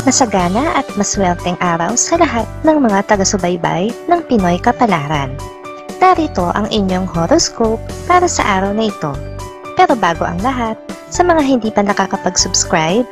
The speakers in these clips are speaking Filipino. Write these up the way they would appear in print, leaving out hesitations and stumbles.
Masagana at maswerteng araw sa lahat ng mga taga-subaybay ng Pinoy Kapalaran. Narito ang inyong horoscope para sa araw na ito. Pero bago ang lahat, sa mga hindi pa nakakapag-subscribe,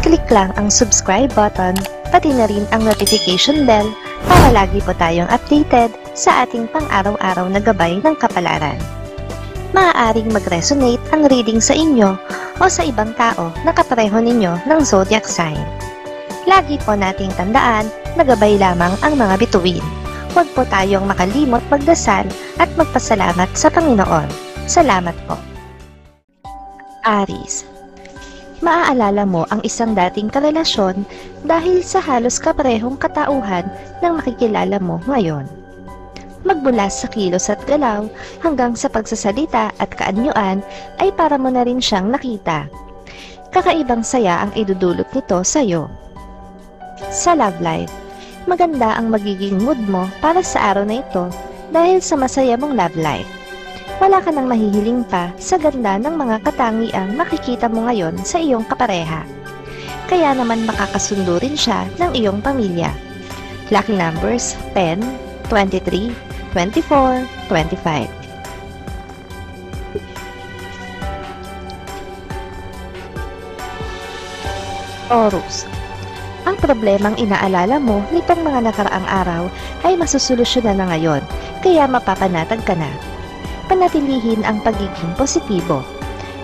i-click lang ang subscribe button, pati na rin ang notification bell para lagi po tayong updated sa ating pang-araw-araw na gabay ng kapalaran. Maaaring mag-resonate ang reading sa inyo o sa ibang tao na kapareho ninyo ng zodiac sign. Lagi po nating tandaan na gabay lamang ang mga bituin. Huwag po tayong makalimot magdasal at magpasalamat sa Panginoon. Salamat po. Aries. Maaalala mo ang isang dating karelasyon dahil sa halos kaparehong katauhan ng makikilala mo ngayon. Magmula sa kilos at galaw hanggang sa pagsasalita at kaanyuan ay para mo na rin siyang nakita. Kakaibang saya ang idudulot nito sa iyo. Sa love life, maganda ang magiging mood mo para sa araw na ito dahil sa masaya mong love life. Wala ka nang mahihiling pa sa ganda ng mga katangiang makikita mo ngayon sa iyong kapareha. Kaya naman makakasundo rin siya ng iyong pamilya. Lucky numbers 10, 23, 24, 25. Taurus. Ang problemang inaalala mo nitong mga nakaraang araw ay masusolusyonan na ngayon, kaya mapapanatag ka na. Panatilihin ang pagiging positibo.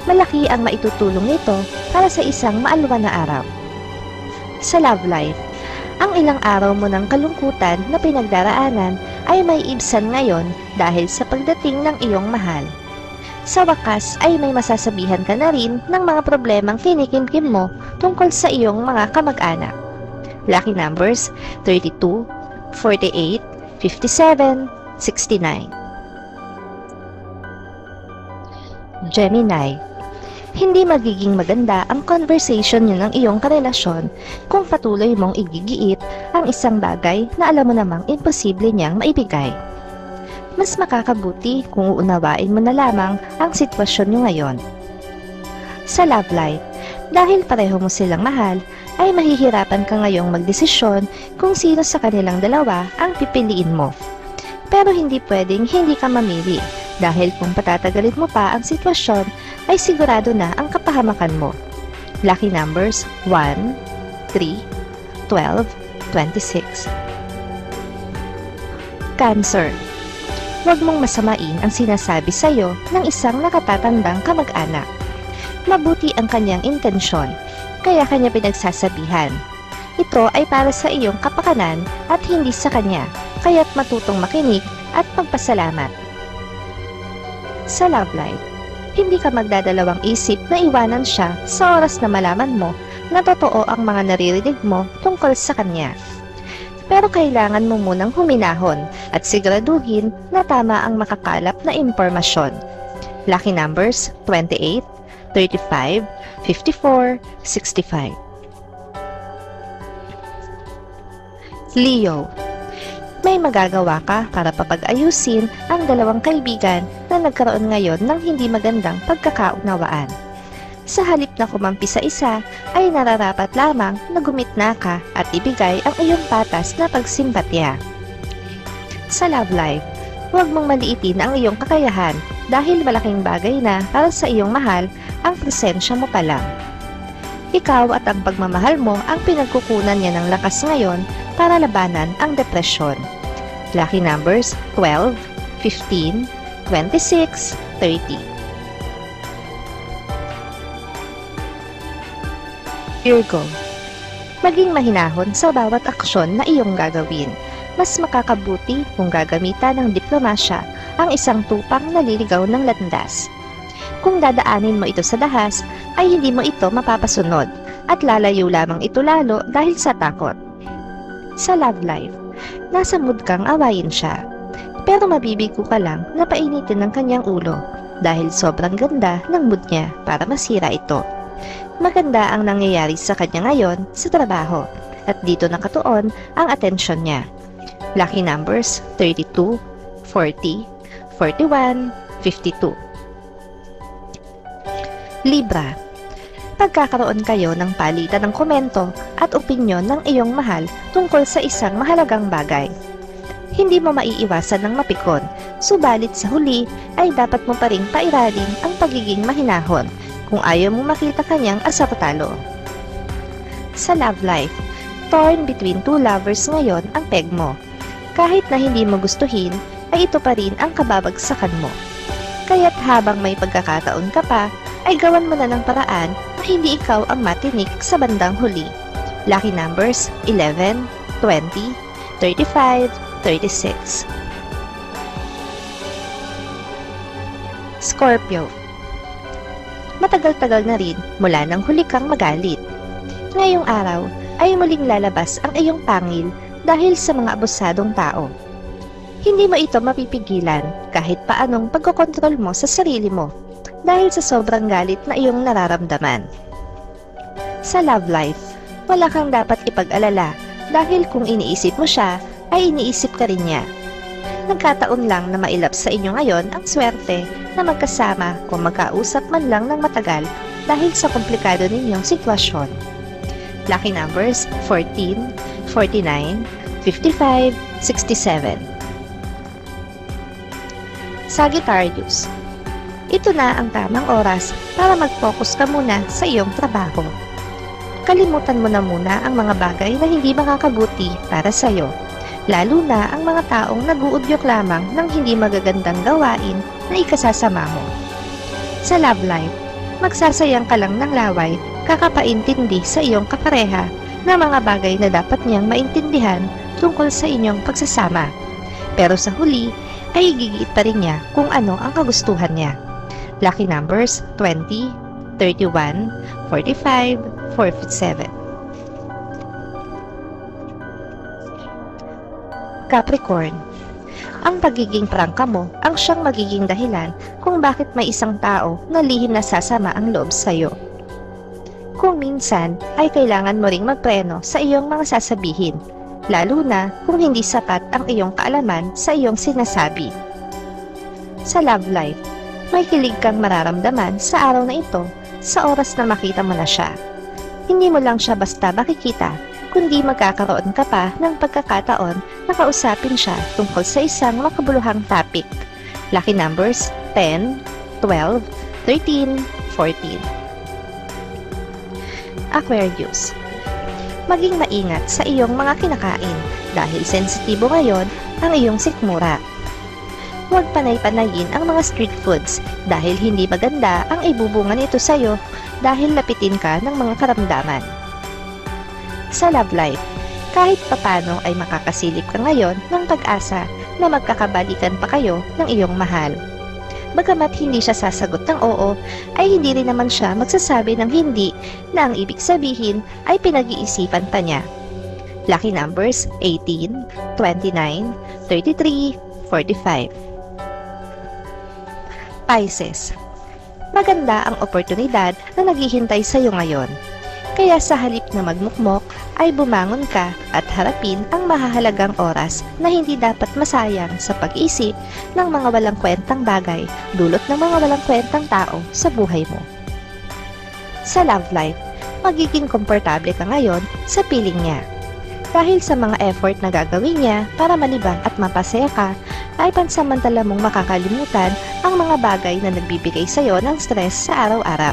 Malaki ang maitutulong nito para sa isang maalwan na araw. Sa love life, ang ilang araw mo ng kalungkutan na pinagdaraanan ay may ibsan ngayon dahil sa pagdating ng iyong mahal. Sa wakas ay may masasabihan ka na rin ng mga problemang kinikimkim mo tungkol sa iyong mga kamag-anak. Lucky numbers 32, 48, 57, 69. Gemini. Hindi magiging maganda ang conversation niyo ng iyong karelasyon kung patuloy mong igigiit ang isang bagay na alam mo namang imposible niyang maibigay. Mas makakabuti kung uunawain mo na lamang ang sitwasyon niyo ngayon. Sa love life, dahil pareho mo silang mahal, ay mahihirapan ka ngayong magdesisyon kung sino sa kanilang dalawa ang pipiliin mo. Pero hindi pwedeng hindi ka mamili dahil kung patatagalin mo pa ang sitwasyon ay sigurado na ang kapahamakan mo. Lucky numbers 1, 3, 12, 26. Cancer. Huwag mong masamain ang sinasabi sa iyo ng isang nakatatandang kamag-anak. Mabuti ang kanyang intensyon, kaya kanya pinagsasabihan. Ito ay para sa iyong kapakanan at hindi sa kanya, kaya't matutong makinig at magpasalamat. Sa love life, hindi ka magdadalawang isip na iwanan siya sa oras na malaman mo na totoo ang mga naririnig mo tungkol sa kanya. Pero kailangan mo munang huminahon at siguraduhin na tama ang makakalap na impormasyon. Lucky numbers 28, 35, 54, 65. Leo. May magagawa ka para papag-ayusin ang dalawang kaibigan na nagkaroon ngayon ng hindi magandang pagkakaunawaan. Sa halip na kumampi sa isa, ay nararapat lamang na gumitna ka at ibigay ang iyong patas na pagsimpatya. Sa love life, huwag mong maliitin ang iyong kakayahan dahil malaking bagay na para sa iyong mahal ang presensya mo pa lang. Ikaw at ang pagmamahal mo ang pinagkukunan niya ng lakas ngayon para labanan ang depresyon. Lucky numbers 12, 15, 26, 30. Virgo. Maging mahinahon sa bawat aksyon na iyong gagawin. Mas makakabuti kung gagamitan ng diplomasya ang isang tupang naliligaw ng landas. Kung dadaanin mo ito sa dahas, ay hindi mo ito mapapasunod at lalayo lamang ito lalo dahil sa takot. Sa love life, nasa mood kang awayin siya. Pero mabibigo ka lang na painitin ng kanyang ulo dahil sobrang ganda ng mood niya para masira ito. Maganda ang nangyayari sa kanya ngayon sa trabaho at dito nakatuon ang atensyon niya. Lucky numbers 32, 40, 41, 52. Libra. pagkakaroon kayo ng palitan ng komento at opinyon ng iyong mahal tungkol sa isang mahalagang bagay. Hindi mo maiiwasan ng mapikon, subalit sa huli ay dapat mo pa ring pairalin ang pagiging mahinahon kung ayaw mo makita kanyang asartalo. Sa love life, torn between two lovers ngayon ang peg mo. Kahit na hindi mo gustuhin, ay ito pa rin ang kababagsakan mo. Kaya't habang may pagkakataon ka pa, ay gawan mo na ng paraan na hindi ikaw ang matinik sa bandang huli. Lucky numbers 11, 20, 35, 36. Scorpio. Matagal-tagal na rin mula nang huli kang magalit. Ngayong araw ay muling lalabas ang iyong pangil dahil sa mga abusadong tao. Hindi mo ito mapipigilan kahit paanong pagkokontrol mo sa sarili mo dahil sa sobrang galit na iyong nararamdaman. Sa love life, wala kang dapat ipag-alala dahil kung iniisip mo siya, ay iniisip ka rin niya. Nagkataon lang na mailap sa inyo ngayon ang swerte na magkasama kung magkausap man lang ng matagal dahil sa komplikado ninyong sitwasyon. Lucky numbers 14, 49, 55, 67. Sagittarius. Ito na ang tamang oras para mag-focus ka muna sa iyong trabaho. Kalimutan mo na muna ang mga bagay na hindi makakabuti para sa iyo, lalo na ang mga taong nag-uudyok lamang ng hindi magagandang gawain na ikasasama mo. Sa love life, magsasayang ka lang ng laway kakapaintindi sa iyong kapareha na mga bagay na dapat niyang maintindihan tungkol sa inyong pagsasama. Pero sa huli, ay gigiit pa rin niya kung ano ang kagustuhan niya. Lucky numbers 20, 31, 45, 47. Capricorn. Ang pagiging prangka mo ang siyang magiging dahilan kung bakit may isang tao na lihim na sasama ang loob sa'yo. Kung minsan ay kailangan mo ring magpreno sa iyong mga sasabihin, lalo na kung hindi sapat ang iyong kaalaman sa iyong sinasabi. Sa love life, may kilig kang mararamdaman sa araw na ito sa oras na makita mo na siya. Hindi mo lang siya basta makikita, kundi magkakaroon ka pa ng pagkakataon na kausapin siya tungkol sa isang makabuluhang topic. Lucky numbers 10, 12, 13, 14. Aquarius. Maging maingat sa iyong mga kinakain dahil sensitibo ngayon ang iyong sikmura. Huwag panay-panayin ang mga street foods dahil hindi maganda ang ibubungan ito sa iyo dahil lapitin ka ng mga karamdaman. Sa love life, kahit papano ay makakasilip ka ngayon ng pag-asa na magkakabalikan pa kayo ng iyong mahal. Bagamat hindi siya sasagot ng oo, ay hindi rin naman siya magsasabi ng hindi na ang ibig sabihin ay pinag-iisipan pa niya. Lucky numbers 18, 29, 33, 45. Pisces. Maganda ang oportunidad na naghihintay sa iyo ngayon. Kaya sa halip na magmukmok, ay bumangon ka at harapin ang mahahalagang oras na hindi dapat masayang sa pag-isip ng mga walang kwentang bagay dulot ng mga walang kwentang tao sa buhay mo. Sa love life, magiging komportable ka ngayon sa piling niya. Dahil sa mga effort na gagawin niya para malibang at mapasaya ka, ay pansamantala mong makakalimutan ang mga bagay na nagbibigay sa iyo ng stress sa araw-araw.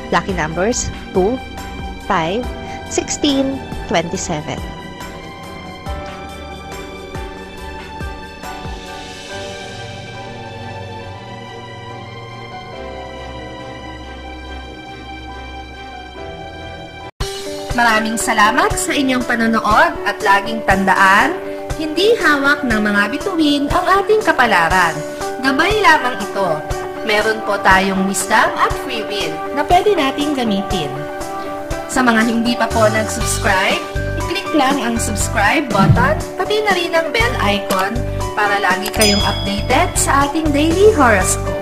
Lucky numbers 2, 5, 16, 27. Maraming salamat sa inyong panonood at laging tandaan, hindi hawak ng mga bituin ang ating kapalaran. Gabay lamang ito. Meron po tayong wisdom at free will na pwede nating gamitin. Sa mga hindi pa po nag-subscribe, i-click lang ang subscribe button, pati na rin ang bell icon para lagi kayong updated sa ating daily horoscope.